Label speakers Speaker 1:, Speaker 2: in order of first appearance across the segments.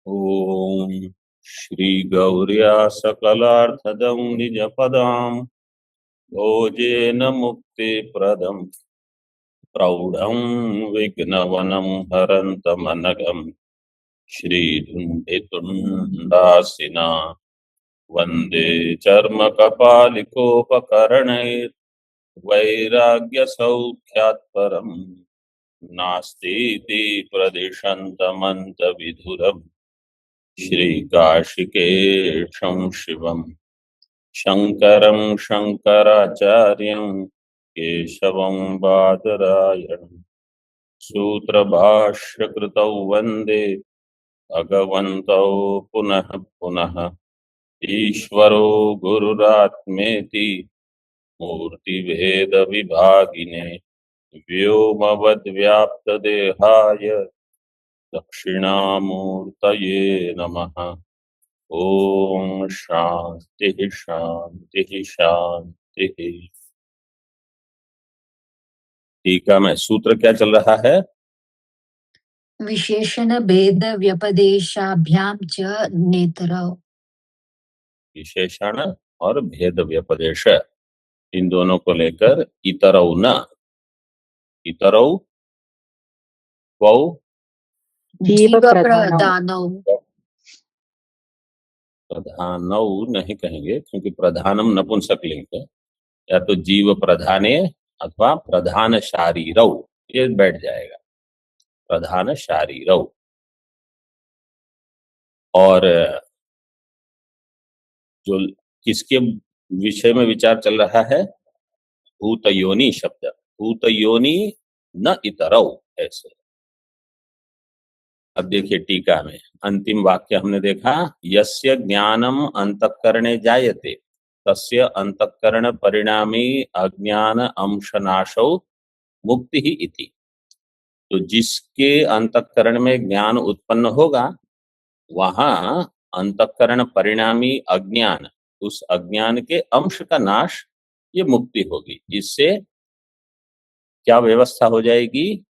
Speaker 1: ओम श्री गौर्या सकलार्थदं निजपदां भोजेन मुक्तिप्रदं प्रौढं विघ्नवनं हरन्तमनघं श्रीधुण्डितुण्डासिना वन्दे चर्मकपालिकोपकरणैर्वैराग्यसौख्यात् परम् नास्तीति प्रदिशन्तमन्तविधुरम् श्रीकाशिकेशं शिवम् शङ्करं शङ्कराचार्यं केशवं बादरायणं सूत्रभाष्यकृतौ वन्दे भगवन्तौ पुनः पुनः ईश्वरो गुरुरात्मेति मूर्तिभेदविभागिने व्योमवद्व्याप्तदेहाय दक्षिणामूर्तये नमः। ओम शांति शांति शांति। टीका में सूत्र क्या चल रहा है?
Speaker 2: विशेषण भेद व्यपदेशाभ्याम च नेतरौ।
Speaker 1: विशेषण और भेद व्यपदेश इन दोनों को लेकर इतरौ न इतरौ वौ
Speaker 2: जीव प्रधानौ।
Speaker 1: प्रधानौ नहीं कहेंगे क्योंकि प्रधानम नपुंसकलिंग है। या तो जीव प्रधाने अथवा प्रधान शारीरौ, ये बैठ जाएगा प्रधान शारीरौ। और जो किसके विषय में विचार चल रहा है? भूतयोनि शब्द, भूतयोनि न इतरौ, ऐसे। अब देखिए टीका में अंतिम वाक्य हमने देखा, यस्य ज्ञानम अंतःकरणे जायते तस्य अंतःकरण परिणामी अज्ञान अंशनाशौ मुक्ति ही इति। तो जिसके अंतःकरण में ज्ञान उत्पन्न होगा वहां अंतःकरण परिणामी अज्ञान, उस अज्ञान के अंश का नाश, ये मुक्ति होगी। इससे क्या व्यवस्था हो जाएगी?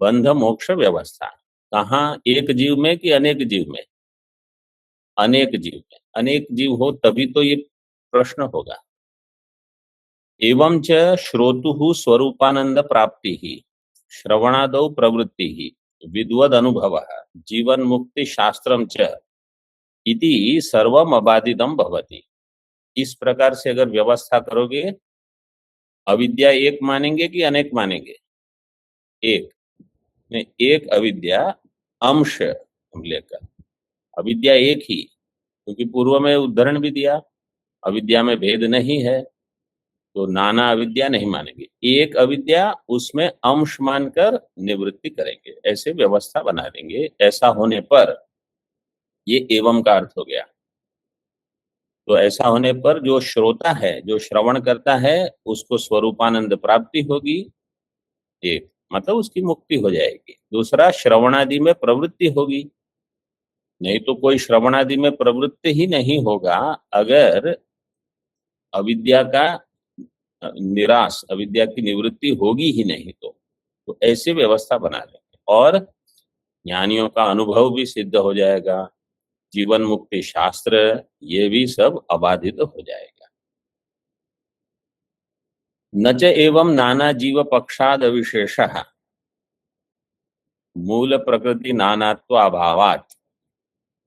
Speaker 1: बंध मोक्ष व्यवस्था। कहाँ? एक जीव में कि अनेक जीव में? अनेक जीव में। अनेक जीव हो तभी तो ये प्रश्न होगा। एवं च श्रोतुः स्वरूपानंद प्राप्ति ही श्रवणादौ प्रवृत्ति ही विद्वद अनुभव जीवन मुक्ति शास्त्रम च इति सर्वम अबाधितम भवति। इस प्रकार से अगर व्यवस्था करोगे, अविद्या एक मानेंगे कि अनेक मानेंगे? एक में एक अविद्या अंश लेकर, अविद्या एक ही, क्योंकि पूर्व में उदाहरण भी दिया अविद्या में भेद नहीं है, तो नाना अविद्या नहीं मानेंगे, एक अविद्या उसमें अंश मानकर निवृत्ति करेंगे, ऐसे व्यवस्था बना देंगे। ऐसा होने पर ये एवं का अर्थ हो गया। तो ऐसा होने पर जो श्रोता है, जो श्रवण करता है, उसको स्वरूपानंद प्राप्ति होगी, एक मतलब उसकी मुक्ति हो जाएगी। दूसरा, श्रवणादि में प्रवृत्ति होगी। नहीं तो कोई श्रवणादि में प्रवृत्ति ही नहीं होगा अगर अविद्या का निराश, अविद्या की निवृत्ति होगी ही नहीं। तो ऐसी व्यवस्था बना लेंगे और ज्ञानियों का अनुभव भी सिद्ध हो जाएगा, जीवन मुक्ति शास्त्र, ये भी सब अबाधित हो जाएगा। न च एवं नाना जीव पक्षाद विशेषः मूल प्रकृति नानात्व अभावात।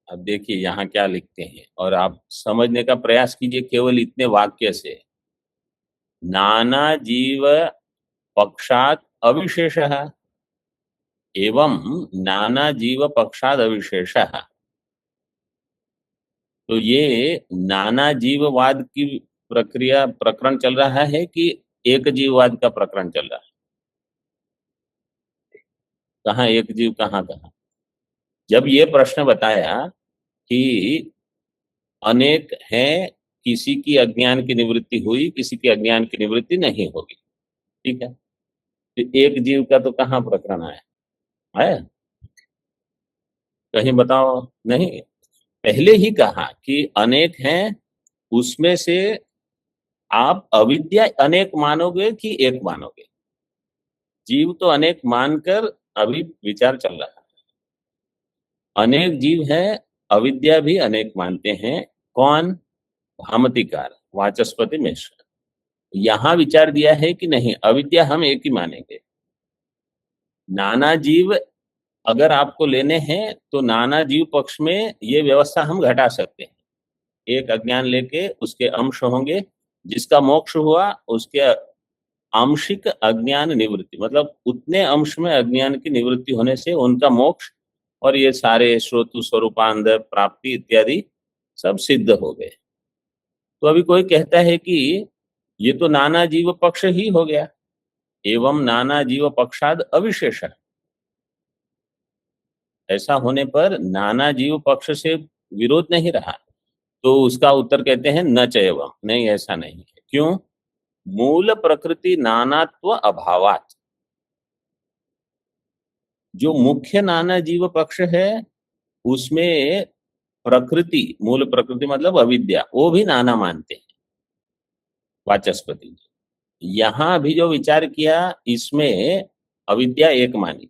Speaker 1: अब देखिए यहाँ क्या लिखते हैं और आप समझने का प्रयास कीजिए केवल इतने वाक्य से। नाना जीव पक्षात अविशेषः एवं नाना जीव पक्षाद अविशेषः। तो ये नाना जीववाद की प्रक्रिया प्रकरण चल रहा है कि एक जीववाद का प्रकरण चल रहा है? कहाँ एक जीव, कहाँ कहाँ? जब ये प्रश्न बताया कि अनेक हैं, किसी की अज्ञान की निवृत्ति हुई, किसी की अज्ञान की निवृत्ति नहीं होगी, ठीक है, तो एक जीव का तो कहाँ प्रकरण है? कहीं बताओ। नहीं, पहले ही कहा कि अनेक हैं, उसमें से आप अविद्या अनेक मानोगे कि एक मानोगे? जीव तो अनेक मानकर अभी विचार चल रहा है। अनेक जीव है, अविद्या भी अनेक मानते हैं। कौन? भामतीकार, वाचस्पति मिश्र। यहां विचार दिया है कि नहीं, अविद्या हम एक ही मानेंगे। नाना जीव अगर आपको लेने हैं तो नाना जीव पक्ष में ये व्यवस्था हम घटा सकते हैं। एक अज्ञान लेके उसके अंश होंगे, जिसका मोक्ष हुआ उसके आंशिक अज्ञान निवृत्ति, मतलब उतने अंश में अज्ञान की निवृत्ति होने से उनका मोक्ष और ये सारे श्रोतु स्वरूपानंद प्राप्ति इत्यादि सब सिद्ध हो गए। तो अभी कोई कहता है कि ये तो नाना जीव पक्ष ही हो गया, एवं नाना जीव पक्षाद अविशेष। ऐसा होने पर नाना जीव पक्ष से विरोध नहीं रहा। तो उसका उत्तर कहते हैं न च एवं, नहीं ऐसा नहीं है। क्यों? मूल प्रकृति नानात्व अभावात। जो मुख्य नाना जीव पक्ष है उसमें प्रकृति, मूल प्रकृति मतलब अविद्या, वो भी नाना मानते हैं वाचस्पति जी। यहां भी जो विचार किया इसमें अविद्या एक मानी,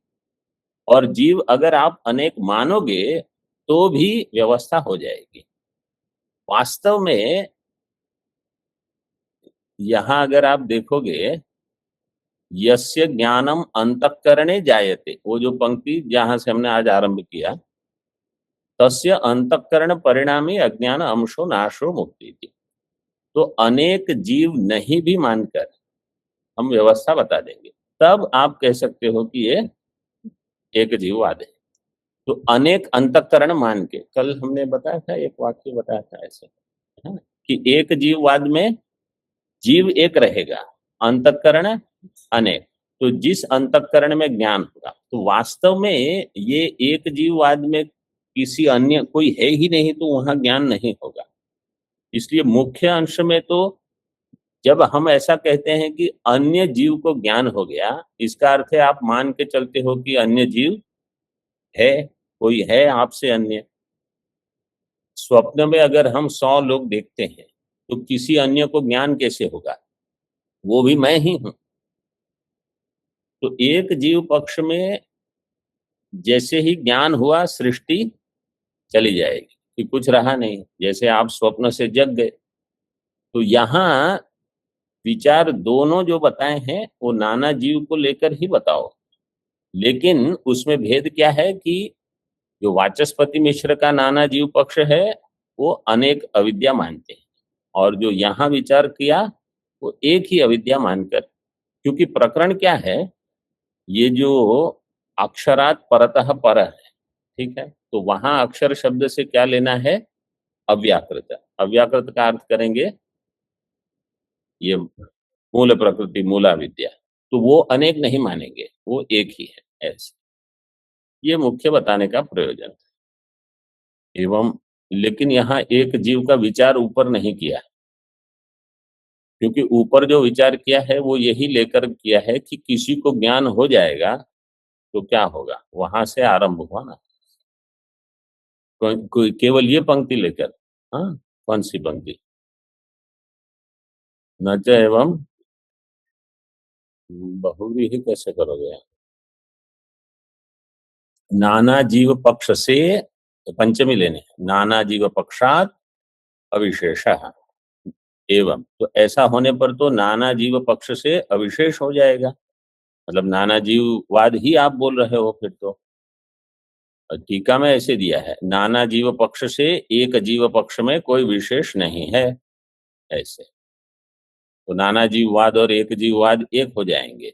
Speaker 1: और जीव अगर आप अनेक मानोगे तो भी व्यवस्था हो जाएगी। वास्तव में यहां अगर आप देखोगे, यस्य ज्ञानम अंतःकरणे जायते, वो जो पंक्ति जहां से हमने आज आरंभ किया, तस्य अंतःकरण परिणामी अज्ञान अंशो नाशो मुक्ति थी। तो अनेक जीव नहीं भी मानकर हम व्यवस्था बता देंगे, तब आप कह सकते हो कि ये एक जीववाद है। तो अनेक अंतःकरण मान के, कल हमने बताया था, एक वाक्य बताया था ऐसे, है ना, कि एक जीववाद में जीव एक रहेगा, अंतःकरण अनेक। तो जिस अंतःकरण में ज्ञान होगा, तो वास्तव में ये एक जीववाद में किसी अन्य कोई है ही नहीं, तो वहां ज्ञान नहीं होगा। इसलिए मुख्य अंश में तो जब हम ऐसा कहते हैं कि अन्य जीव को ज्ञान हो गया, इसका अर्थ है आप मान के चलते हो कि अन्य जीव है, कोई है आपसे अन्य। स्वप्न में अगर हम 100 लोग देखते हैं तो किसी अन्य को ज्ञान कैसे होगा? वो भी मैं ही हूं। तो एक जीव पक्ष में जैसे ही ज्ञान हुआ, सृष्टि चली जाएगी कि कुछ रहा नहीं, जैसे आप स्वप्न से जग गए। तो यहाँ विचार दोनों जो बताए हैं वो नाना जीव को लेकर ही बताओ, लेकिन उसमें भेद क्या है कि जो वाचस्पति मिश्र का नाना जीव पक्ष है वो अनेक अविद्या मानते हैं, और जो यहाँ विचार किया वो एक ही अविद्या मानकर। क्योंकि प्रकरण क्या है, ये जो अक्षरात परतः पर है, ठीक है, तो वहां अक्षर शब्द से क्या लेना है? अव्याकृत। अव्याकृत का अर्थ करेंगे ये मूल प्रकृति, मूला विद्या। तो वो अनेक नहीं मानेंगे, वो एक ही है ऐसे। ये मुख्य बताने का प्रयोजन है। एवं लेकिन यहाँ एक जीव का विचार ऊपर नहीं किया, क्योंकि ऊपर जो विचार किया है वो यही लेकर किया है कि किसी को ज्ञान हो जाएगा तो क्या होगा, वहां से आरंभ हुआ ना। केवल ये पंक्ति लेकर, हाँ, कौन सी पंक्ति? न च एवं, बहुव्रीहि कैसे करोगे? नाना जीव पक्ष से, पंचमी लेने, नाना जीव पक्षात अविशेष एवं। तो ऐसा होने पर तो नाना जीव पक्ष से अविशेष हो जाएगा, मतलब नाना जीववाद ही आप बोल रहे हो फिर तो। टीका में ऐसे दिया है, नाना जीव पक्ष से एक जीव पक्ष में कोई विशेष नहीं है ऐसे। तो नाना जीववाद और एक जीववाद एक हो जाएंगे।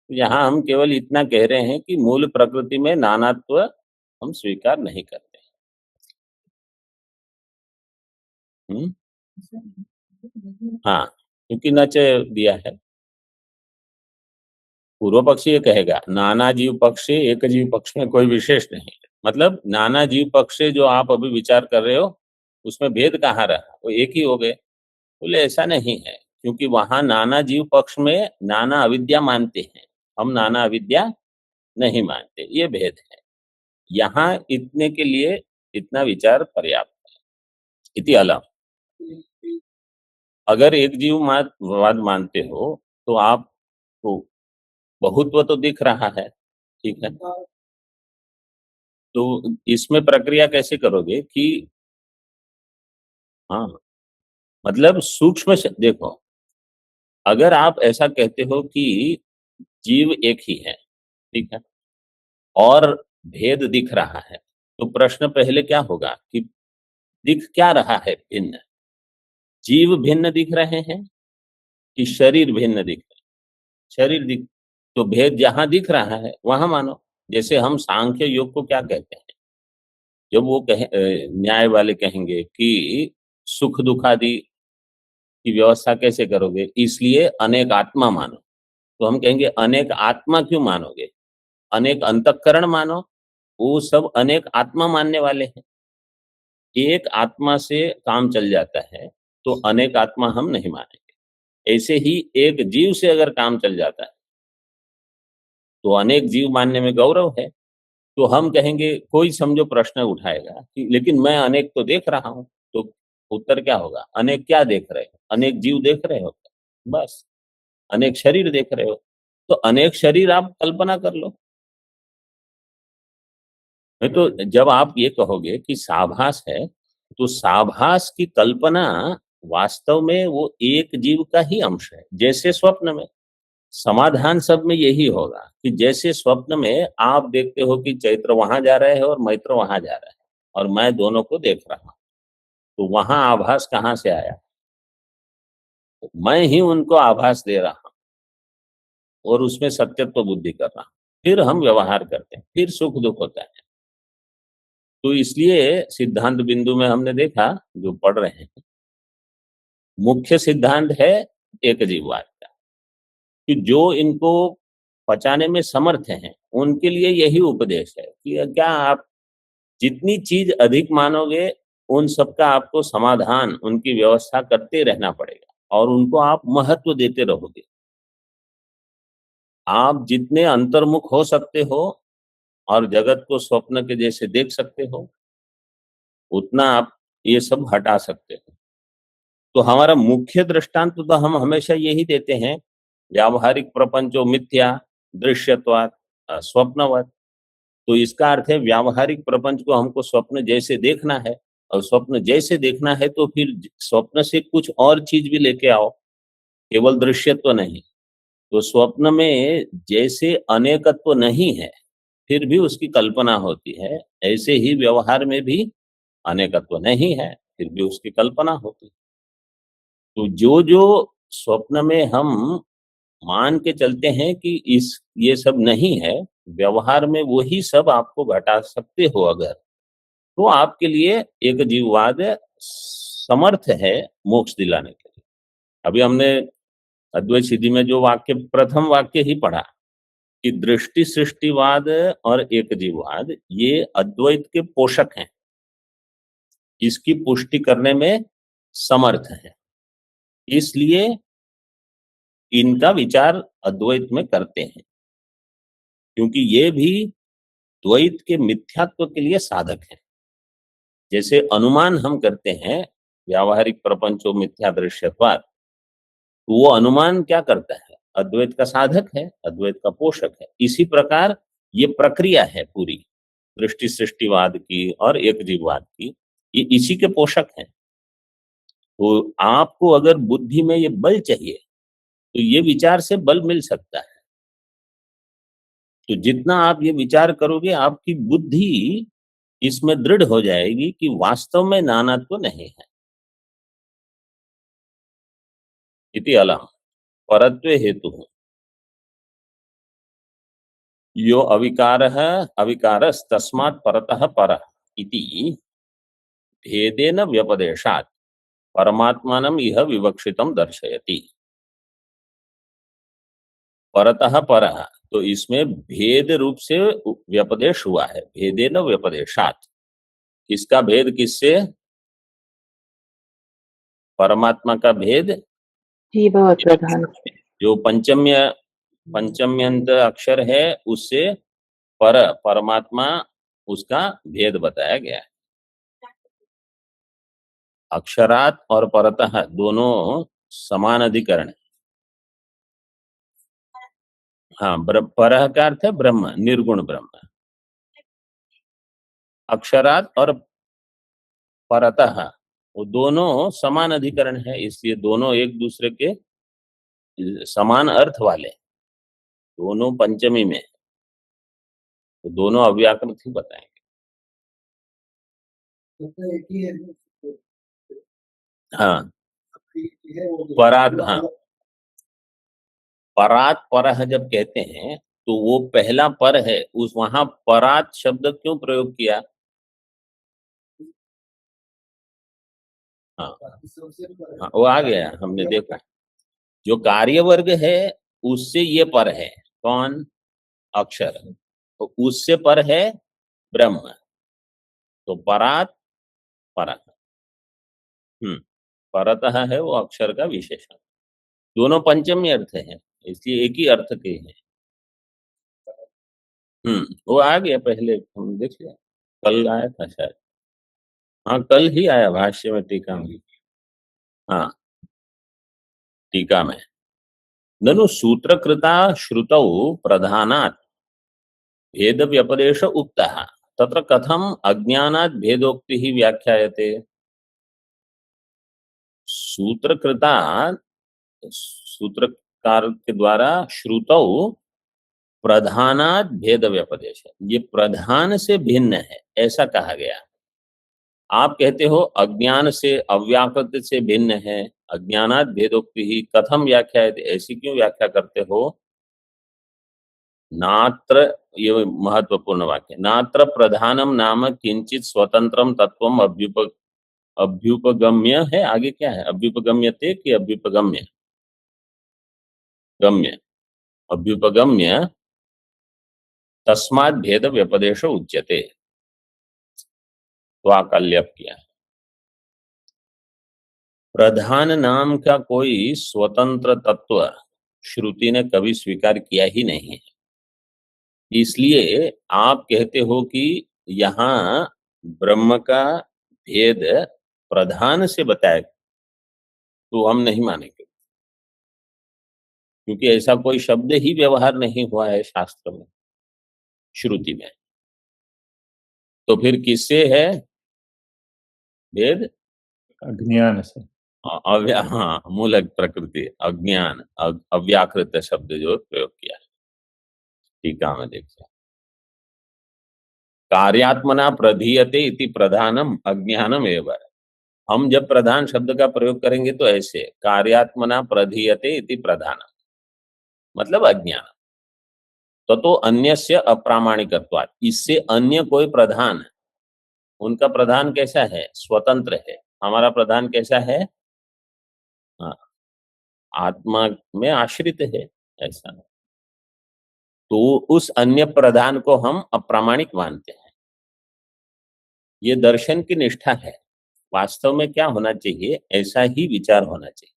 Speaker 1: यहाँ हम केवल इतना कह रहे हैं कि मूल प्रकृति में नानात्व हम स्वीकार नहीं करते। हाँ, क्योंकि नच दिया है। पूर्व पक्षी ये कहेगा नाना जीव पक्ष से एक जीव पक्ष में कोई विशेष नहीं है, मतलब नाना जीव पक्ष से जो आप अभी विचार कर रहे हो उसमें भेद कहाँ रहा, वो एक ही हो गए। बोले ऐसा नहीं है, क्योंकि वहां नाना जीव पक्ष में नाना अविद्या मानते हैं, हम नाना अविद्या नहीं मानते, ये भेद है। यहाँ इतने के लिए इतना विचार पर्याप्त है। इति अलम, अगर एक जीव वाद मानते हो तो आपको बहुत्व तो दिख रहा है, ठीक है, तो इसमें प्रक्रिया कैसे करोगे कि हाँ, मतलब देखो, अगर आप ऐसा कहते हो कि जीव एक ही है, ठीक है, और भेद दिख रहा है, तो प्रश्न पहले क्या होगा कि दिख क्या रहा है भिन्न? जीव भिन्न दिख रहे हैं कि शरीर भिन्न दिख रहे हैं? शरीर दिख, तो भेद जहां दिख रहा है वहां मानो। जैसे हम सांख्य योग को क्या कहते हैं? जब वो न्याय वाले कहेंगे कि सुख दुख आदि की व्यवस्था कैसे करोगे, इसलिए अनेक आत्मा मानो। तो हम कहेंगे अनेक आत्मा क्यों मानोगे? अनेक अंतःकरण मानो। वो सब अनेक आत्मा मानने वाले हैं। एक आत्मा से काम चल जाता है तो अनेक आत्मा हम नहीं मानेंगे। ऐसे ही एक जीव से अगर काम चल जाता है तो अनेक जीव मानने में गौरव है। तो हम कहेंगे, कोई समझो प्रश्न उठाएगा कि लेकिन मैं अनेक तो देख रहा हूं। तो उत्तर क्या होगा? अनेक क्या देख रहे हो? अनेक जीव देख रहे हो? बस, अनेक शरीर देख रहे हो। तो अनेक शरीर आप कल्पना कर लो। नहीं तो जब आप ये कहोगे कि साभास है, तो साभास की कल्पना वास्तव में वो एक जीव का ही अंश है, जैसे स्वप्न में। समाधान सब में यही होगा कि जैसे स्वप्न में आप देखते हो कि चैत्र वहां जा रहे हैं और मैत्र वहां जा रहे हैं, और मैं दोनों को देख रहा हूं, तो वहां आभास कहाँ से आया? तो मैं ही उनको आभास दे रहा हूं और उसमें सत्यत्व बुद्धि कर रहा हूं। फिर हम व्यवहार करते हैं, फिर सुख दुख होता है। तो इसलिए सिद्धांत बिंदु में हमने देखा, जो पढ़ रहे हैं, मुख्य सिद्धांत है एक जीववाद का, कि जो इनको पचाने में समर्थ हैं उनके लिए यही उपदेश है कि क्या आप जितनी चीज अधिक मानोगे, उन सबका आपको समाधान, उनकी व्यवस्था करते रहना पड़ेगा और उनको आप महत्व देते रहोगे। आप जितने अंतर्मुख हो सकते हो और जगत को स्वप्न के जैसे देख सकते हो, उतना आप ये सब हटा सकते हो। तो हमारा मुख्य दृष्टांत तो हम हमेशा यही देते हैं, व्यावहारिक प्रपंचो मिथ्या दृश्यत्वात् स्वप्नवत्। तो इसका अर्थ है व्यावहारिक प्रपंच को हमको स्वप्न जैसे देखना है, और स्वप्न जैसे देखना है तो फिर स्वप्न से कुछ और चीज भी लेके आओ, केवल दृश्यत्व नहीं। तो स्वप्न में जैसे अनेकत्व नहीं है, फिर भी उसकी कल्पना होती है, ऐसे ही व्यवहार में भी अनेकत्व नहीं है, फिर भी उसकी कल्पना होती है। तो जो जो स्वप्न में हम मान के चलते हैं कि इस ये सब नहीं है, व्यवहार में वही सब आपको घटा सकते हो अगर, तो आपके लिए एक जीववाद समर्थ है मोक्ष दिलाने के लिए। अभी हमने अद्वैत सिद्धि में जो वाक्य, प्रथम वाक्य ही पढ़ा कि दृष्टि सृष्टिवाद और एक जीववाद ये अद्वैत के पोषक हैं, इसकी पुष्टि करने में समर्थ है। इसलिए इनका विचार अद्वैत में करते हैं, क्योंकि ये भी द्वैत के मिथ्यात्व के लिए साधक है। जैसे अनुमान हम करते हैं, व्यावहारिक प्रपंचो मिथ्या दृश्यत्वात्, तो वो अनुमान क्या करता है? अद्वैत का साधक है, अद्वैत का पोषक है। इसी प्रकार ये प्रक्रिया है पूरी दृष्टि सृष्टिवाद की और एक जीववाद की, ये इसी के पोषक हैं। तो आपको अगर बुद्धि में ये बल चाहिए, तो ये विचार से बल मिल सकता है। तो जितना आप ये विचार करोगे, आपकी बुद्धि इसमें दृढ़ हो जाएगी कि वास्तव में नानात्व नहीं है। इति अलम परत्वे हेतु यो अविकारः अविकारस्तस्मात् परतः परः इति भेदेन व्यपदेशात् परमात्मानम् इह विवक्षितम् दर्शयति। परतः परः, तो इसमें भेद रूप से व्यपदेश हुआ है, भेदेन व्यपदेशात्। इसका भेद किससे? परमात्मा का भेद
Speaker 3: जीववत् प्रधान।
Speaker 1: जो पंचम्यंत अक्षर है उससे परमात्मा, उसका भेद बताया गया है। अक्षरात और परतः दोनों समान अधिकरण है। हाँ, परः का अर्थ है ब्रह्म, निर्गुण ब्रह्म। अक्षरात और परतः, वो दोनों समान अधिकरण है, इसलिए दोनों एक दूसरे के समान अर्थ वाले, दोनों पंचमी में, तो दोनों अव्याकृत ही बताएंगे। हाँ, परात, हाँ, परात परह जब कहते हैं तो वो पहला पर है, उस वहां परात शब्द क्यों प्रयोग किया? हाँ, हाँ, वो आ गया, हमने देखा। जो कार्य वर्ग है उससे ये पर है, कौन? अक्षर, तो उससे पर है ब्रह्म, तो परात परह। परतः है वो अक्षर का विशेषण। दोनों पंचमी अर्थ है, इसलिए एक ही अर्थ के हैं। वो आ गया, पहले हम देख लिया, कल आया था शायद। हाँ, कल ही आया भाष्य में, टीका में। हाँ, टीका में ननु सूत्रकृता श्रुतौ प्रधानात् भेद व्यपदेश उक्तः तत्र कथम अज्ञानात् भेदोक्ति व्याख्यायते। सूत्रकृता, सूत्रकार के द्वारा श्रुतौ प्रधानात् भेद व्यपदेश, ये प्रधान से भिन्न है ऐसा कहा गया। आप कहते हो अज्ञान से, अव्याकृत से भिन्न है, अज्ञानात् भेदोक्ति ही कथम व्याख्या है, ऐसी क्यों व्याख्या करते हो? नात्र, ये महत्वपूर्ण वाक्य, नात्र प्रधानम नाम किंचित स्वतंत्रम तत्वम अभ्युपगम्य है, आगे क्या है? अभ्युपगम्यते कि अभ्युपगम्य? गम्य, अभ्युपगम्य तस्मात् भेद व्यपदेश उच्यते, तो आकल्यप किया। प्रधान नाम का कोई स्वतंत्र तत्व श्रुति ने कभी स्वीकार किया ही नहीं है, इसलिए आप कहते हो कि यहाँ ब्रह्म का भेद प्रधान से बताया, तो हम नहीं मानेंगे, क्योंकि ऐसा कोई शब्द ही व्यवहार नहीं हुआ है शास्त्र में, श्रुति में। तो फिर किससे है भेद?
Speaker 4: अज्ञान से।
Speaker 1: हाँ, मूल प्रकृति अज्ञान, अव्याकृत शब्द जो प्रयोग किया है, टीका में देखिए। कार्यात्मना प्रधीयते इति प्रधानम अज्ञानम एवं, हम जब प्रधान शब्द का प्रयोग करेंगे तो ऐसे, कार्यात्मना प्रधीयते इति प्रधानम मतलब अज्ञान, तो अन्यस्य अप्रामाणिकत्वात्, इससे अन्य कोई प्रधान, उनका प्रधान कैसा है? स्वतंत्र है। हमारा प्रधान कैसा है? हाँ, आत्मा में आश्रित है, ऐसा। तो उस अन्य प्रधान को हम अप्रामाणिक मानते हैं, ये दर्शन की निष्ठा है। वास्तव में क्या होना चाहिए? ऐसा ही विचार होना चाहिए।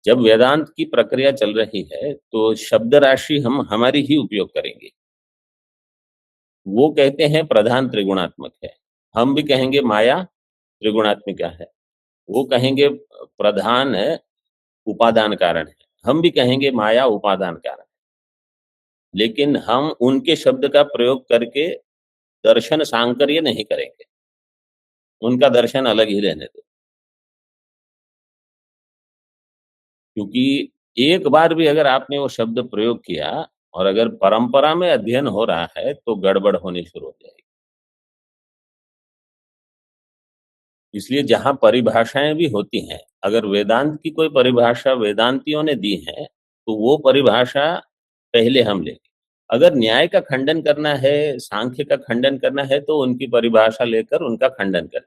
Speaker 1: जब वेदांत की प्रक्रिया चल रही है तो शब्द राशि हम हमारी ही उपयोग करेंगे। वो कहते हैं प्रधान त्रिगुणात्मक है, हम भी कहेंगे माया त्रिगुणात्मिका है। वो कहेंगे प्रधान उपादान कारण है, हम भी कहेंगे माया उपादान कारण है। लेकिन हम उनके शब्द का प्रयोग करके दर्शन सांकर्य नहीं करेंगे, उनका दर्शन अलग ही रहने दो। क्योंकि एक बार भी अगर आपने वो शब्द प्रयोग किया और अगर परंपरा में अध्ययन हो रहा है तो गड़बड़ होनी शुरू हो जाएगी। इसलिए जहां परिभाषाएं भी होती हैं, अगर वेदांत की कोई परिभाषा वेदांतियों ने दी है तो वो परिभाषा पहले हम लेंगे। अगर न्याय का खंडन करना है, सांख्य का खंडन करना है, तो उनकी परिभाषा लेकर उनका खंडन करें।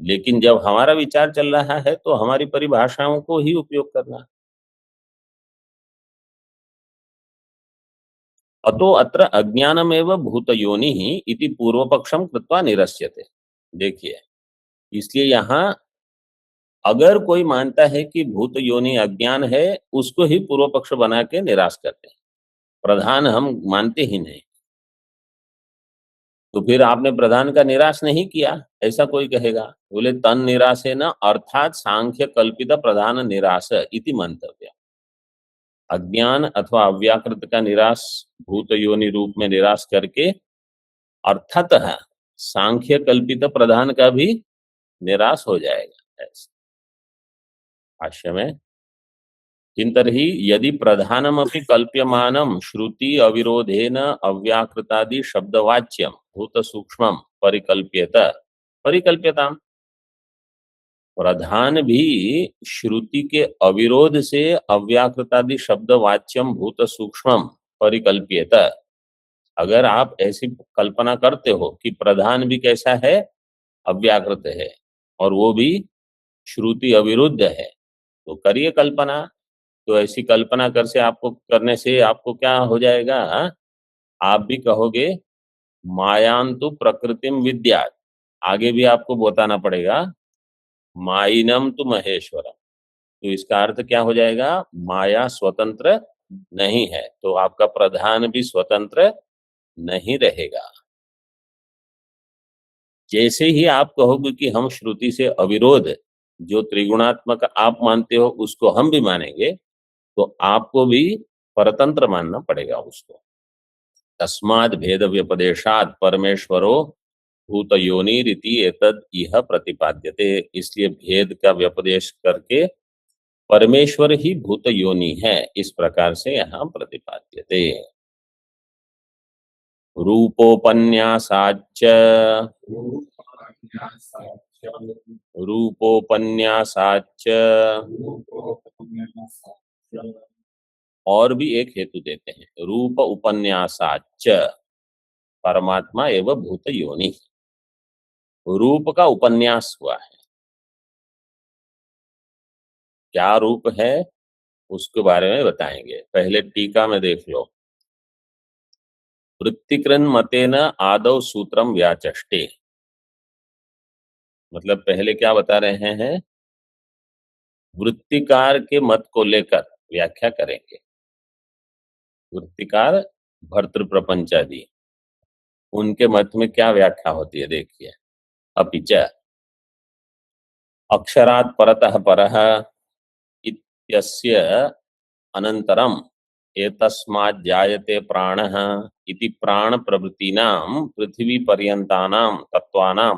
Speaker 1: लेकिन जब हमारा विचार चल रहा है तो हमारी परिभाषाओं को ही उपयोग करना। अतो अत्र अज्ञानमेव भूतयोनिः इति पूर्वपक्षम कृत्वा निरस्यते। देखिए, इसलिए यहाँ अगर कोई मानता है कि भूत योनि अज्ञान है, उसको ही पूर्व पक्ष बना के निराश करते हैं, प्रधान हम मानते ही नहीं। तो फिर आपने प्रधान का निराश नहीं किया, ऐसा कोई कहेगा। बोले तन निराशे न अर्थात सांख्य कल्पित प्रधान निराश इति मंतव्य। अज्ञान अथवा अव्याकृत का निराश भूत योनि रूप में निराश करके अर्थतः सांख्य कल्पित प्रधान का भी निराश हो जाएगा। ऐसे भाष्य में किंतर्हि यदि प्रधानमपि कल्प्यमानं श्रुति अविरोधेन अव्याकृतादि शब्दवाच्यं भूत सूक्ष्मं परिकल्प्यताम्, प्रधान भी श्रुति के अविरोध से अव्याकृतादि शब्दवाच्यम भूत सूक्ष्मम परिकल्प्यत, अगर आप ऐसी कल्पना करते हो कि प्रधान भी कैसा है, अव्याकृत है, और वो भी श्रुति अविरुद्ध है, तो करिए कल्पना। तो ऐसी कल्पना करने से आपको क्या हो जाएगा, आप भी कहोगे मायांतु प्रकृतिम विद्यात्, आगे भी आपको बताना पड़ेगा माइनम तु महेश्वरम। तो इसका अर्थ क्या हो जाएगा, माया स्वतंत्र नहीं है, तो आपका प्रधान भी स्वतंत्र नहीं रहेगा। जैसे ही आप कहोगे कि हम श्रुति से अविरोध जो त्रिगुणात्मक आप मानते हो उसको हम भी मानेंगे, तो आपको भी परतंत्र मानना पड़ेगा उसको। तस्माद् भेद व्यपदेशात् परमेश्वरो भूत योनि रीति एतद इह प्रतिपाद्यते, इसलिए भेद का व्यपदेश करके परमेश्वर ही भूत योनि है, इस प्रकार से यहाँ प्रतिपाद्यते। रूपोपन्यासाच्च और भी एक हेतु देते हैं, रूप उपन्यासाच्च परमात्मा एवं भूत योनि, रूप का उपन्यास हुआ है। क्या रूप है उसके बारे में बताएंगे, पहले टीका में देख लो। वृत्तिकृन मतेन आदौ सूत्रम व्याचष्टे, मतलब पहले क्या बता रहे हैं, वृत्तिकार के मत को लेकर व्याख्या करेंगे। वृत्तिकार भर्तृ प्रपंचादि, उनके मत में क्या व्याख्या होती है देखिए। अपिच अक्षरात् परतः परः इत्यस्य अनंतरम एतस्मात् जायते प्राणः इति प्राण प्रवृत्तीनां पृथ्वी पर्यन्तानां तत्वानां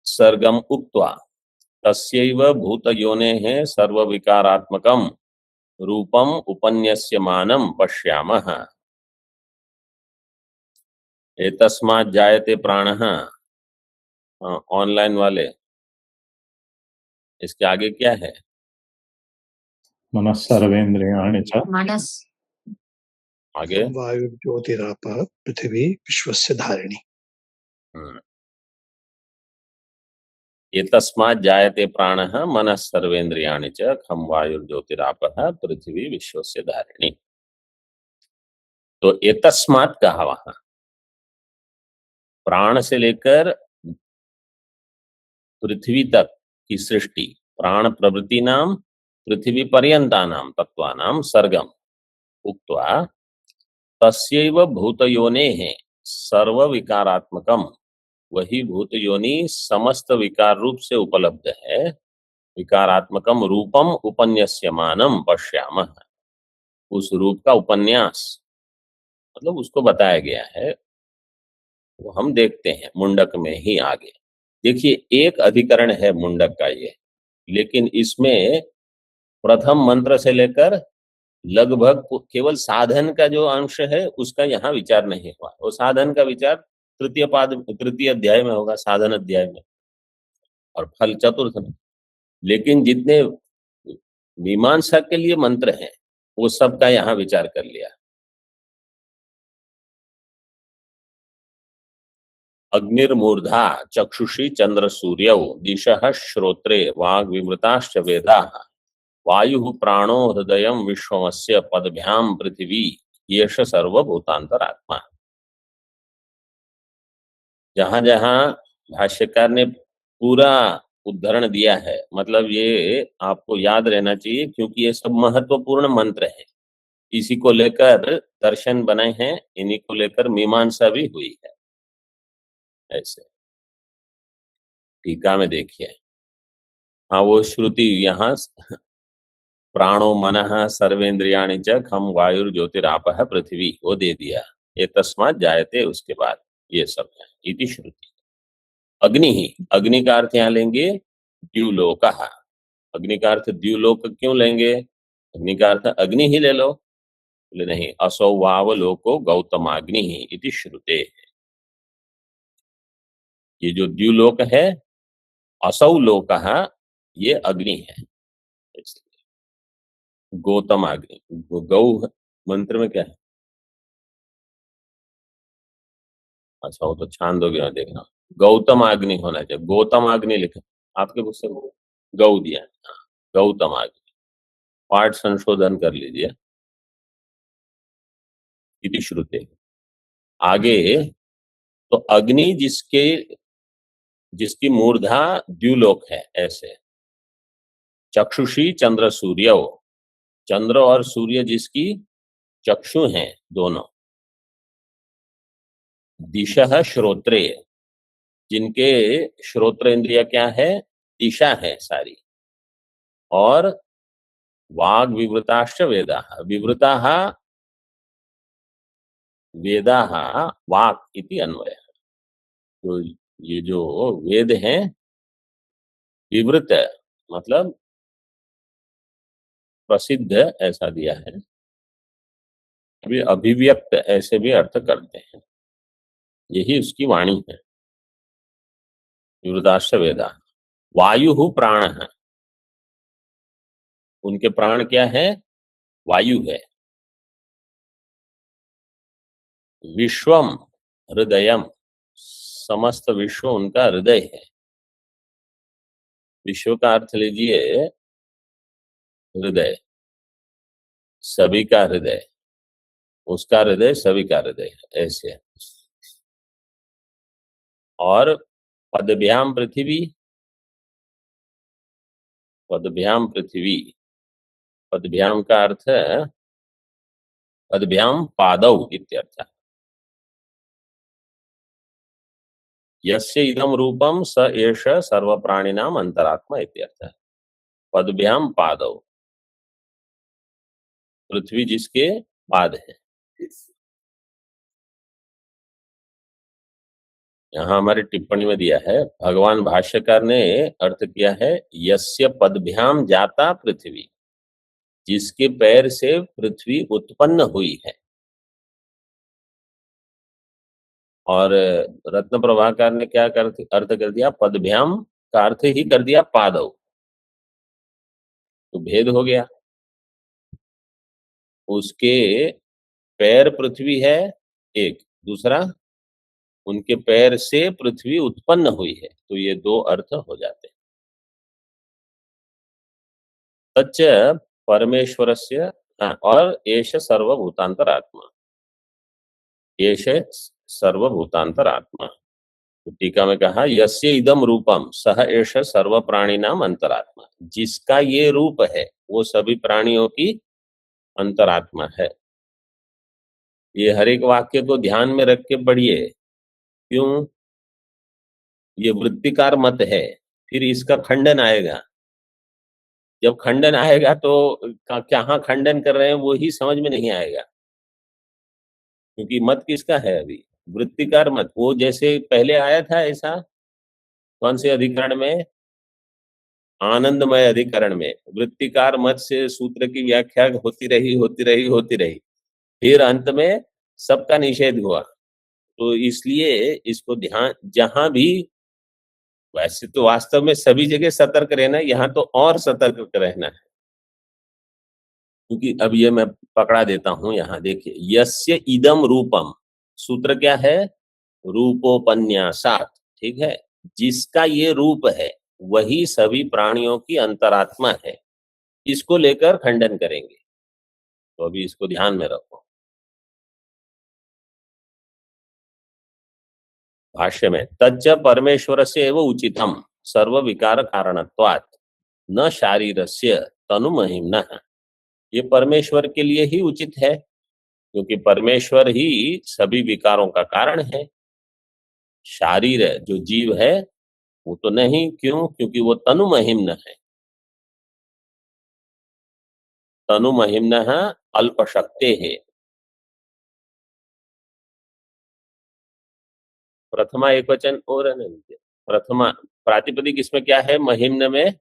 Speaker 1: सर्गम उक्त्वा तस्यैव भूतयोनेः सर्वविकारात्मकं रूपम उपन्यस्यमानं पश्यामः। एतस्मात् जायते प्राणः, ऑनलाइन वाले, इसके आगे क्या है,
Speaker 4: मनः सर्वेन्द्रियाणि च,
Speaker 2: मनस
Speaker 1: आगे
Speaker 5: वायु ज्योतिराप पृथ्वी विश्वस्य धारिणी।
Speaker 1: एतस्मात् जायते प्राणः मनः सर्वेन्द्रियाणि च खं वायुर्ज्योतिरापः पृथ्वी विश्वस्य धारिणी। तो एतस्मात् कहा वहां, प्राण से लेकर पृथ्वी तक की सृष्टि, प्राण प्रवृत्ति नाम पृथ्वी पर्यंतानां तत्वानां सर्गम उक्त्वा तस्यैव भूतयोनेः सर्व विकारात्मकम, वही भूत योनि समस्त विकार रूप से उपलब्ध है, विकारात्मकम रूपम उपन्यस्यमानम पश्यामः, उस रूप का उपन्यास मतलब उसको बताया गया है, वो हम देखते हैं मुंडक में ही आगे। देखिए एक अधिकरण है मुंडक का ये, लेकिन इसमें प्रथम मंत्र से लेकर लगभग केवल साधन का जो अंश है उसका यहाँ विचार नहीं हुआ। वो साधन का विचार तृतीय अध्याय में होगा, साधन अध्याय में, और फल चतुर्थ में। लेकिन जितने मीमांसा के लिए मंत्र हैं वो सबका यहाँ विचार कर लिया। अग्निर्मूर्धा चक्षुषी चंद्र सूर्यौ दिशः श्रोत्रे वाग् विमृताश्च वेदाः वायु प्राणो हृदय विश्वमस्य पदभ्याम पृथ्वी येष सर्वभूतांतरात्मा। जहां जहां भाष्यकार ने पूरा उद्धरण दिया है, मतलब ये आपको याद रहना चाहिए क्योंकि ये सब महत्वपूर्ण मंत्र हैं, इसी को लेकर दर्शन बने हैं, इन्हीं को लेकर मीमांसा भी हुई है। ऐसे टीका में देखिए, हाँ वो श्रुति यहाँ प्राणो मनः सर्वेन्द्रियाणि च खम वायुर्ज्योतिरापः पृथ्वी, वो दे दिया। ये तस्मात् जायते उसके बाद ये सब है इति श्रुति। अग्नि ही, अग्नि का अर्थ यहाँ लेंगे द्युलोक। अग्नि का अर्थ द्युलोक क्यों लेंगे? अग्नि का अर्थ अग्नि ही ले लो। बोले नहीं, असौ वाव लोको गौतमाग्नि ही इति श्रुते। ये जो द्युलोक है, असौ लोक, ये अग्नि है। इसलिए गौतम अग्नि, गौ मंत्र में क्या है? अच्छा, वो तो छांदोग्य में देखना, गौतम अग्नि होना चाहिए, गौतम अग्नि लिखा आपके पुस्तक में, गौ दिया। हाँ, गौतम अग्नि, पाठ संशोधन कर लीजिए इति श्रुते। आगे तो अग्नि जिसकी मूर्धा द्युलोक है, ऐसे चक्षुषी चंद्र सूर्य, चंद्र और सूर्य जिसकी चक्षु हैं दोनों, दिशा श्रोत्रे, जिनके श्रोत्र इंद्रिय क्या है? दिशा है सारी, और वाग विवृताश्च वेदा, विवृता वेदा वाक इति अन्वय। तो ये जो वेद हैं, विवृत मतलब प्रसिद्ध ऐसा दिया है, अभी अभिव्यक्त ऐसे भी अर्थ करते हैं, यही उसकी वाणी है। विवृताश्च वेदा, वायु प्राण है, उनके प्राण क्या है? वायु है। विश्वम हृदयम, समस्त विश्व उनका हृदय है। विश्व का अर्थ लीजिए हृदय, सभी का हृदय, उसका हृदय सभी का हृदय है, ऐसे है। और पदभ्याम पृथ्वी, पदभ्याम पृथ्वी, पदभ्याम का अर्थ है पदभ्याम पादौ इत्यर्थ। यस्य इदम रूपम स एष सर्व प्राणिनाम अंतरात्मा इत्यर्थ। पदभ्याम पादौ, पृथ्वी जिसके पाद है। यहाँ हमारी टिप्पणी में दिया है, भगवान भाष्यकार ने अर्थ किया है, यस्य पदभ्याम जाता पृथ्वी, जिसके पैर से पृथ्वी उत्पन्न हुई है। और रत्न प्रभाकर ने क्या अर्थ कर दिया? पदभ्याम का अर्थ ही कर दिया पादव, तो भेद हो गया। उसके पैर पृथ्वी है एक, दूसरा उनके पैर से पृथ्वी उत्पन्न हुई है, तो ये दो अर्थ हो जाते हैं। तच्च परमेश्वरस्य, और एष सर्वभूतांतरात्मा, एष सर्वभूतांतरात्मा। तो टीका में कहा, यस्य इदम रूपम सह एष सर्व प्राणिनाम अंतरात्मा, जिसका ये रूप है वो सभी प्राणियों की अंतरात्मा है। ये हर एक वाक्य को ध्यान में रख के पढ़िए, क्यों? ये वृत्तिकार मत है, फिर इसका खंडन आएगा। जब खंडन आएगा तो कहाँ खंडन कर रहे हैं वो ही समझ में नहीं आएगा, क्योंकि मत किसका है? अभी वृत्तिकार मत। वो जैसे पहले आया था ऐसा, कौन से अधिकरण में? आनंदमय अधिकरण में वृत्तिकार मत से सूत्र की व्याख्या होती रही, फिर अंत में सबका निषेध हुआ। तो इसलिए इसको ध्यान, जहां भी, वैसे तो वास्तव में सभी जगह सतर्क रहना, यहाँ तो और सतर्क रहना है, क्योंकि अब ये मैं पकड़ा देता हूं। यहाँ देखिए, यस्य इदम रूपम, सूत्र क्या है? रूपोपन्यासात, ठीक है। जिसका ये रूप है वही सभी प्राणियों की अंतरात्मा है, इसको लेकर खंडन करेंगे। तो अभी इसको ध्यान में रखो। भाष्य में, तच्च परमेश्वर से एव उचितम सर्व विकार कारणत्वात् न शारीरस्य तनु महिम्नः। ये परमेश्वर के लिए ही उचित है, क्योंकि परमेश्वर ही सभी विकारों का कारण है। शारीर जो जीव है वो तो नहीं, क्यों? क्योंकि वो तनु महिम्न है। तनु महिम्नः अल्पशक्ते है, प्रथमा एक वचन और है ना नीचे। प्रथमा प्रातिपदिक इसमें क्या है? महिम्न में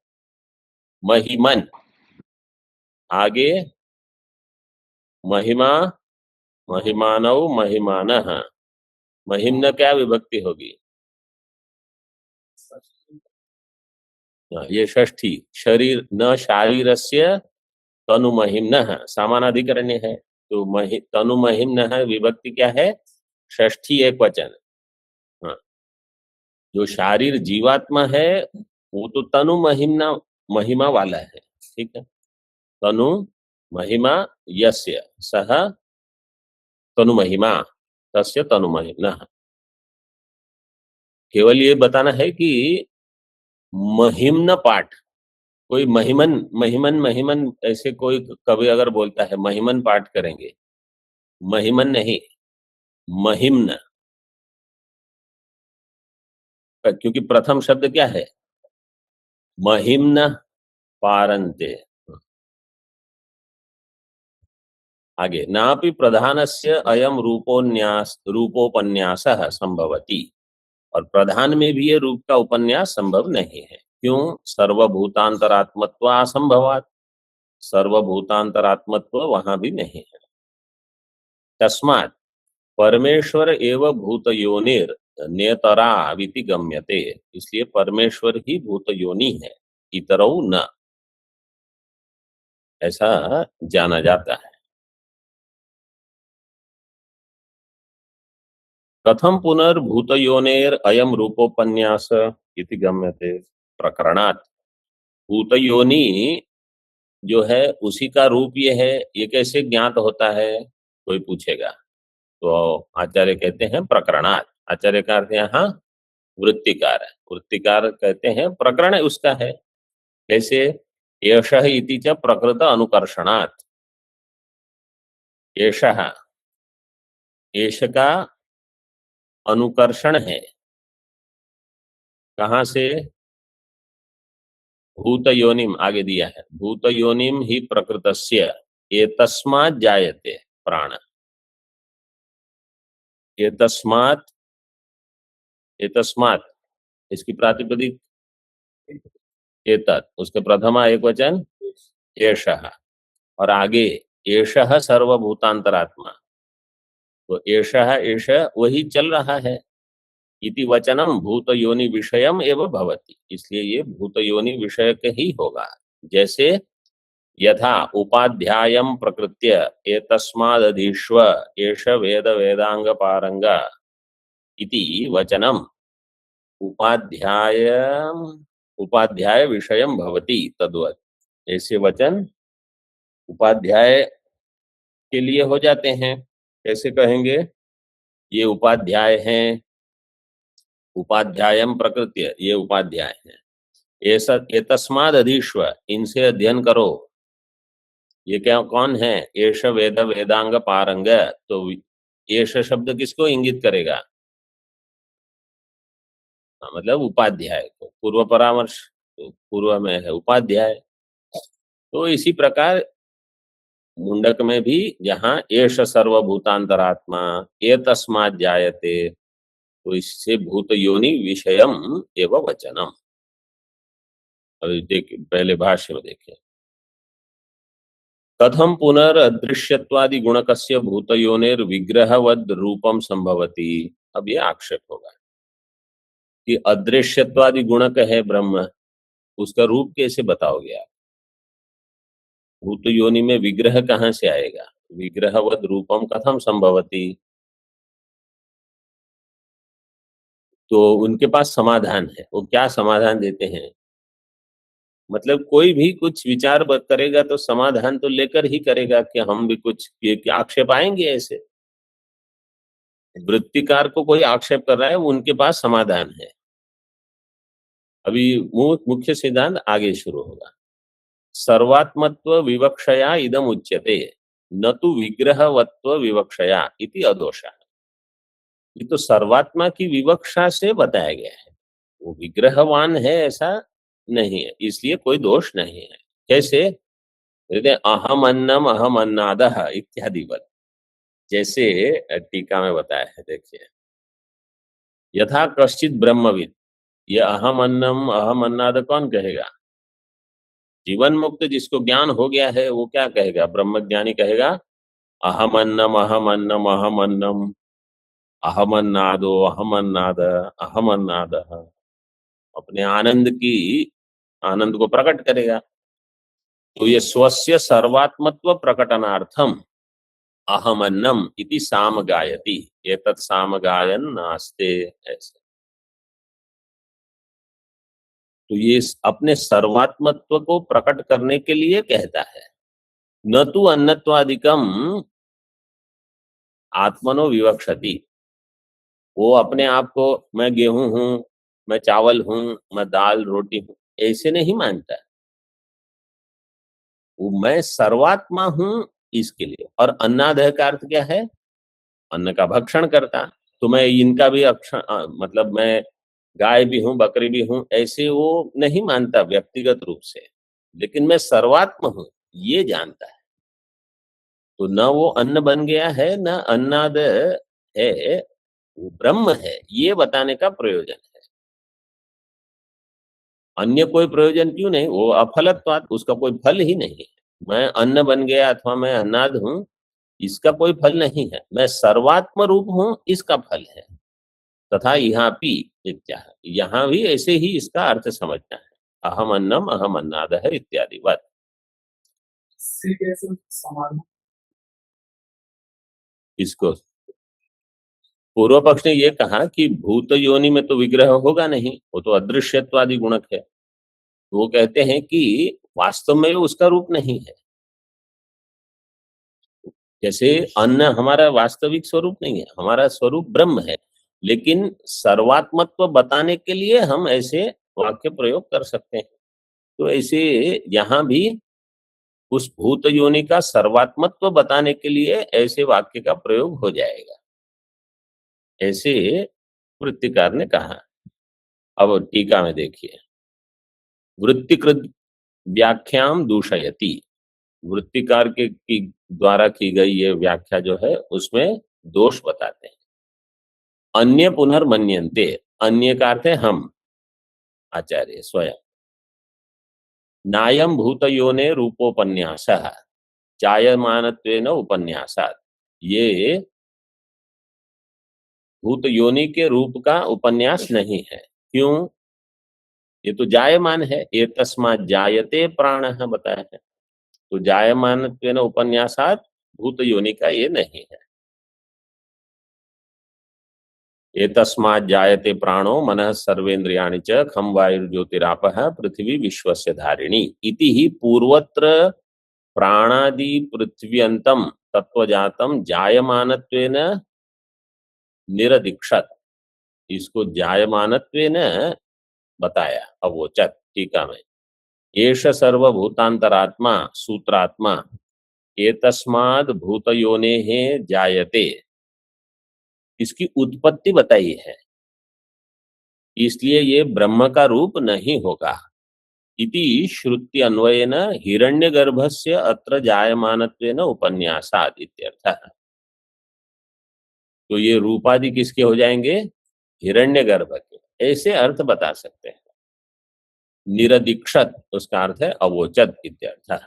Speaker 1: महिमन, आगे महिमा, महिमानव, महिमानः। महिम्न क्या विभक्ति होगी? ये षष्ठी। शरीर न शारीरस्य तनु महिम्नः समानाधिकरण्य है, तो तनु महिम्नः विभक्ति क्या है? षष्ठी एक वचन। हाँ, जो शारीर जीवात्मा है वो तो तनु महिमा महिमा वाला है, ठीक है। तनु महिमा यस्य सह तनु महिमा तस्य तनु महिम्ना। केवल ये बताना है कि महिम्न पाठ, कोई महिमन महिमन महिमन ऐसे कोई कवि अगर बोलता है महिमन पाठ करेंगे, महिमन नहीं, महिम्न, क्योंकि प्रथम शब्द क्या है? महिम्न पारन्ते। आगे नापि प्रधानस्य अयम रूपोपन्यासः संभवति, और प्रधान में भी ये रूप का उपन्यास संभव नहीं है। क्यों? सर्वभूतांतरात्मत्व असंभवात, सर्वभूतांतरात्मत्व वहां भी नहीं है। तस्मात् परमेश्वर एव भूतयोनिर नेतरा विति गम्यते, इसलिए परमेश्वर ही भूतयोनि है, इतरौ न, ऐसा जाना जाता है। कथम पुनर्भूतयोनेर अयम रूपोपन्यास इति गम्यते प्रकरणात्। भूतयोनि जो है उसी का रूप ये है, ये कैसे ज्ञात होता है? कोई पूछेगा तो आचार्य कहते हैं प्रकरणात्। आचार्य का अर्थ यहाँ वृत्तिकार है, वृत्तिकार कहते हैं प्रकरण उसका है। कैसे? एषः इति च प्रकृत अनुकर्षणात्। एषः, एष का अनुकर्षण है, कहाँ से? भूत योनिम, आगे दिया है, भूत योनिम ही प्रकृतस्य एतस्मात् जायते प्राण। एतस्मात्, एतस्मात् इसकी प्रातिपदिक एतत्, उसके प्रथमा एक वचन एषः, और आगे एषः सर्वभूतांतरात्मा, तो एषः एष वही चल रहा है। इति वचनम भूत योनि विषयम एवं भवति, इसलिए ये भूत योनि विषयक ही होगा। जैसे यथा उपाध्यायम प्रकृत्य एतस्मादधीश्व एष वेद वेदांग पारंग इति वचनम उपाध्यायम उपाध्याय विषयम भवति तद्वत्, ऐसे वचन उपाध्याय के लिए हो जाते हैं। कैसे कहेंगे? ये उपाध्याय हैं, उपाध्यायम प्रकृत्य, ये उपाध्याय है। ऐसा एतस्माद् अधीश्व, इनसे अध्ययन करो। ये क्या, कौन है? एष वेद वेदांग पारंग, तो एष शब्द किसको इंगित करेगा? मतलब उपाध्याय को, पूर्व परामर्श तो पूर्व में है उपाध्याय। तो इसी प्रकार मुंडक में भी जहाँ एष सर्वभूतांतरात्मा एतस्माद् जायते, तो इससे भूत योनि विषयम एवं वचनम। अभी देखिए, पहले भाष्य में देखिए, कथम पुनरदृश्यत्वादि गुणकस्य भूतयोनिर विग्रहवद रूपम संभवति। अब ये आक्षेप होगा कि अदृश्यत्वादि गुणक है ब्रह्म, उसका रूप कैसे बताओगे आप? भूत योनि में विग्रह कहाँ से आएगा? विग्रहवद रूपम कथम संभवति। तो उनके पास समाधान है। वो क्या समाधान देते हैं? मतलब कोई भी कुछ विचार करेगा तो समाधान तो लेकर ही करेगा कि हम भी कुछ आक्षेप आएंगे ऐसे। वृत्तिकार को कोई आक्षेप कर रहा है, उनके पास समाधान है। अभी मुख्य सिद्धांत आगे शुरू होगा। सर्वात्मत्व विवक्षया इदम उच्यते न तो विग्रहवत्व विवक्षया इति अदोषः। ये तो सर्वात्मा की विवक्षा से बताया गया है, वो विग्रहवान है ऐसा नहीं है, इसलिए कोई दोष नहीं है। कैसे? अहम अन्नम अहम अन्नादः इत्यादि बल, जैसे टीका में बताया है। देखिए, यथा कश्चित ब्रह्मविद, ये अहम अन्नम अहम अन्नाद कौन कहेगा? जीवन मुक्त जिसको ज्ञान हो गया है वो क्या कहेगा? ब्रह्मज्ञानी कहेगा अहम अन्नम अहम अन्नम अहम अन्नम, अहम अन्नादो अहम अन्नाद अहम अन्नाद, अपने आनंद को प्रकट करेगा। तो ये स्वस्य सर्वात्मत्व प्रकटनार्थम अहमन्नम इति साम गायति, एतत् साम गायन नास्ते, ऐसे। तो ये अपने सर्वात्मत्व को प्रकट करने के लिए कहता है, न तु अन्नत्वादिकम आत्मनो विवक्षति। वो अपने आप को मैं गेहूं हूं, मैं चावल हूं, मैं दाल रोटी हूं, ऐसे नहीं मानता। वो मैं सर्वात्मा हूं इसके लिए। और अन्नादय का अर्थ क्या है? अन्न का भक्षण करता। तो मैं इनका भी मतलब मैं गाय भी हूं, बकरी भी हूं, ऐसे वो नहीं मानता व्यक्तिगत रूप से, लेकिन मैं सर्वात्म हूं ये जानता है। तो न वो अन्न बन गया है, न अन्नाद है, वो ब्रह्म है, ये बताने का प्रयोजन है। अन्य कोई प्रयोजन क्यों नहीं? वो अफलत्वात्, उसका कोई फल ही नहीं है। मैं अन्न बन गया अथवा मैं अन्नाद हूं, इसका कोई फल नहीं है। मैं सर्वात्म रूप हूं, इसका फल है। तथा यहाँ भी इत्याह, यहाँ भी ऐसे ही इसका अर्थ समझना है। अहम अन्नम अहम अन्नाद है इत्यादि बात। इसको पूर्व पक्ष ने ये कहा कि भूत योनि में तो विग्रह होगा नहीं, वो तो अदृश्यत्वादि गुणक है। तो वो कहते हैं कि वास्तव में उसका रूप नहीं है। जैसे अन्न हमारा वास्तविक स्वरूप नहीं है, हमारा स्वरूप ब्रह्म है, लेकिन सर्वात्मत्व बताने के लिए हम ऐसे वाक्य प्रयोग कर सकते हैं। तो ऐसे यहाँ भी उस भूत योनि का सर्वात्मत्व बताने के लिए ऐसे वाक्य का प्रयोग हो जाएगा, ऐसे वृत्तिकार ने कहा। अब टीका में देखिए, वृत्तिकृत व्याख्याम दूषयति, वृत्तिकार के की द्वारा की गई ये व्याख्या जो है उसमें दोष बताते हैं। अन्य पुनर्मन्यन्ते, अन्य का अर्थ है हम, आचार्य स्वयं। नायम भूतयोने रूपोपन्यास जायमानत्वेन उपन्यासात्, ये भूत योनि के रूप का उपन्यास नहीं है। क्यों? ये तो जायमान है, ये तस्मात् जायते प्राण बताया है। तो जायमानत्वेन उपन्यासात् भूत योनि का ये नहीं है। एतस्मात् जायते प्राणो मनः सर्वेन्द्रियाणि च खं वायुर्ज्योतिरापः पृथ्वी विश्वस्य धारिणी इति ही पूर्वत्र प्राणादि पृथ्व्यंतम तत्वजातम जायमानत्वेन निरदीक्षत, इसको जायमानत्वेन बताया, अवोचत। टीका में एष सर्वभूतांतरात्मा सूत्रात्मा एतस्माद् भूतयोनेः जायते, इसकी उत्पत्ति बताई है, इसलिए ये ब्रह्म का रूप नहीं होगा। इति श्रुति अन्वयेन हिरण्यगर्भस्य अत्र जायमानत्वेन उपन्यासात् इत्यर्थः। तो ये रूपादि किसके हो जाएंगे? हिरण्यगर्भ के, ऐसे अर्थ बता सकते हैं। निरदीक्षत उसका अर्थ है अवोचत इत्यर्थः।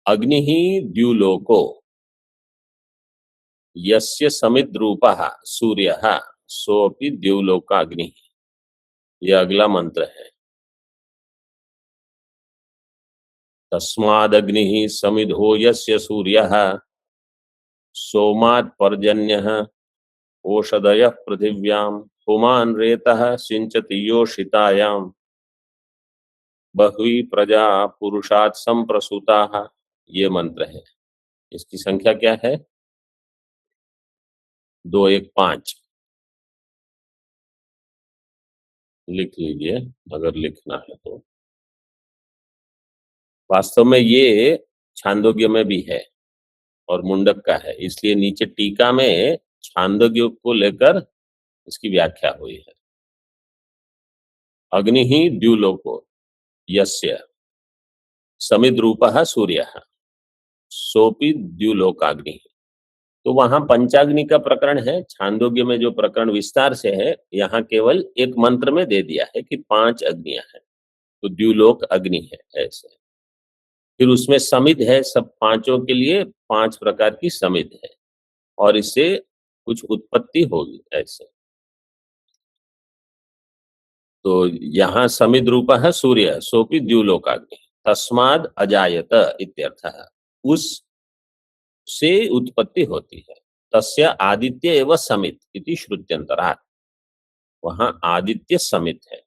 Speaker 1: अग्नि द्युलोको यस्य समिद्रूपः सूर्यः सोऽपि द्युलोकाग्निः, यह अगला मंत्र है। तस्मादग्निः समिधो यस्य सूर्यः सोमात् पर्जन्यः ओषधयः पृथिव्यां पुमान् रेतः सिंचति योषितायां बह्वी प्रजा पुरुषात् संप्रसूताः, ये मंत्र है। इसकी संख्या क्या है? 215 लिख लीजिए अगर लिखना है तो। वास्तव में ये छांदोग्य में भी है और मुंडक का है, इसलिए नीचे टीका में छांदोग्य को लेकर इसकी व्याख्या हुई है। अग्नि ही द्युलोको यस्य समिद्रूपः सूर्यः सोऽपि द्युलोकाग्निः, तो वहां पंचाग्नि का प्रकरण है, छांदोग्य में जो प्रकरण विस्तार से है, यहाँ केवल एक मंत्र में दे दिया है कि 5 अग्नियां हैं, तो द्युलोक अग्नि है ऐसे। फिर उसमें समिध है, सब पांचों के लिए 5 प्रकार की समिध है, और इससे कुछ उत्पत्ति होगी ऐसे। तो यहाँ समिध रूप है सूर्य, सोपि द्युलोकाग्नि तस्माद अजायत इत्यर्थः, उस से उत्पत्ति होती है। तस्य आदित्य एवं समित इति श्रुत्यंतरात्, वहां आदित्य समित है।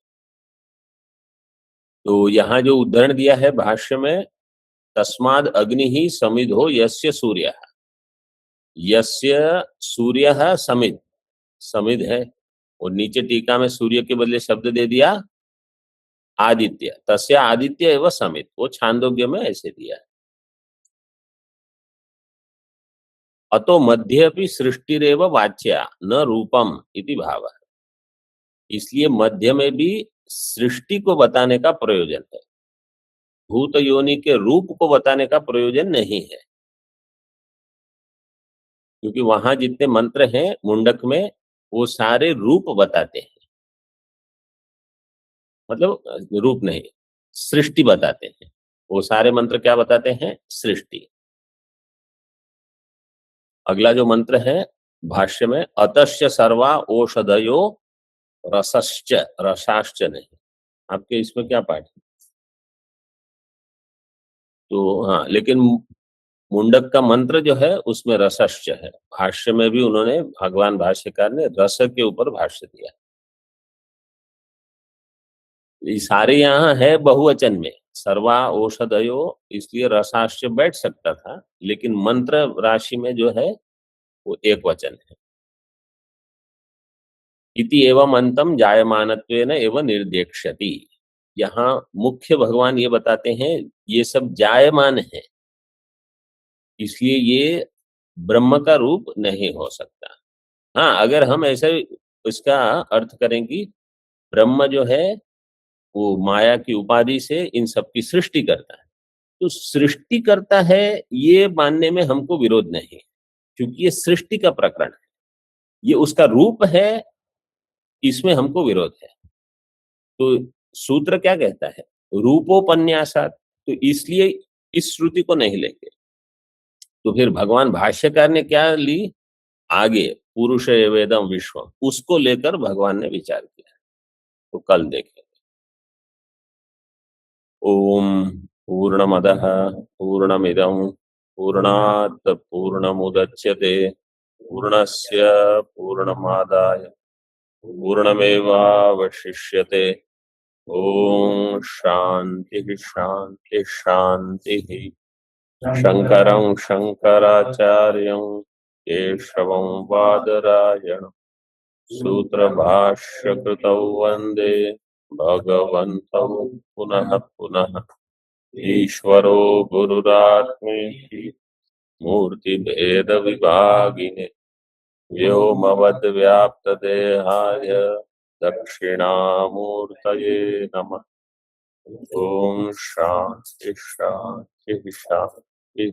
Speaker 1: तो यहाँ जो उदाहरण दिया है भाष्य में, तस्माद अग्नि ही समिधो यस्य सूर्य, यस्य सूर्य समिध, समिध है। और नीचे टीका में सूर्य के बदले शब्द दे दिया आदित्य, तस्य आदित्य एवं समित, वो छांदोग्य में ऐसे दिया है। अतो मध्य अपि सृष्टिरेव वाच्या न रूपम इति भाव, इसलिए मध्य में भी सृष्टि को बताने का प्रयोजन है, भूत योनि के रूप को बताने का प्रयोजन नहीं है। क्योंकि वहां जितने मंत्र हैं मुंडक में, वो सारे रूप बताते हैं, मतलब रूप नहीं, सृष्टि बताते हैं। वो सारे मंत्र क्या बताते हैं? सृष्टि। अगला जो मंत्र है भाष्य में, अतश्च सर्वा औषधयो रसश्च, रसाश्च नहीं, आपके इसमें क्या पाठ है? तो हाँ, लेकिन मुंडक का मंत्र जो है उसमें रसश्च है। भाष्य में भी उन्होंने, भगवान भाष्यकार ने रस के ऊपर भाष्य दिया। ये सारे यहाँ है बहुवचन में, सर्वा औषधयो, इसलिए रसाश्च बैठ सकता था, लेकिन मंत्र राशि में जो है वो एक वचन है। इति एवं अंतम जायमानत्वेन एवं निर्देक्ष्यति, यहाँ मुख्य भगवान ये बताते हैं ये सब जायमान है, इसलिए ये ब्रह्म का रूप नहीं हो सकता। हाँ, अगर हम ऐसे इसका अर्थ करें कि ब्रह्म जो है वो माया की उपाधि से इन सब की सृष्टि करता है, तो सृष्टि करता है ये मानने में हमको विरोध नहीं है, क्योंकि ये सृष्टि का प्रकरण है, ये उसका रूप है, इसमें हमको विरोध है। तो सूत्र क्या कहता है? रूपोपन्यासात, तो इसलिए इस श्रुति को नहीं लेंगे। तो फिर भगवान भाष्यकार ने क्या ली? आगे पुरुष वेदम विश्वम, उसको लेकर भगवान ने विचार किया। तो कल देखेंगे। ओम पूर्णमदः पूर्णमिदं पूर्णात् पूर्णमुदच्यते पूर्णस्य पूर्णमादाय पूर्णमेवावशिष्यते। ओम शांति शांति शांति। शंकरं शंकराचार्यं केशवं बादरायणं सूत्रभाष्यकृतौ वन्दे भगवन्तौ पुनः पुनः। ईश्वरो गुरुरात्मेति मूर्तिभेदविभागिने व्योमवद्व्याप्तदेहाय दक्षिणामूर्तये नमः। ओम शांति शांति शांति।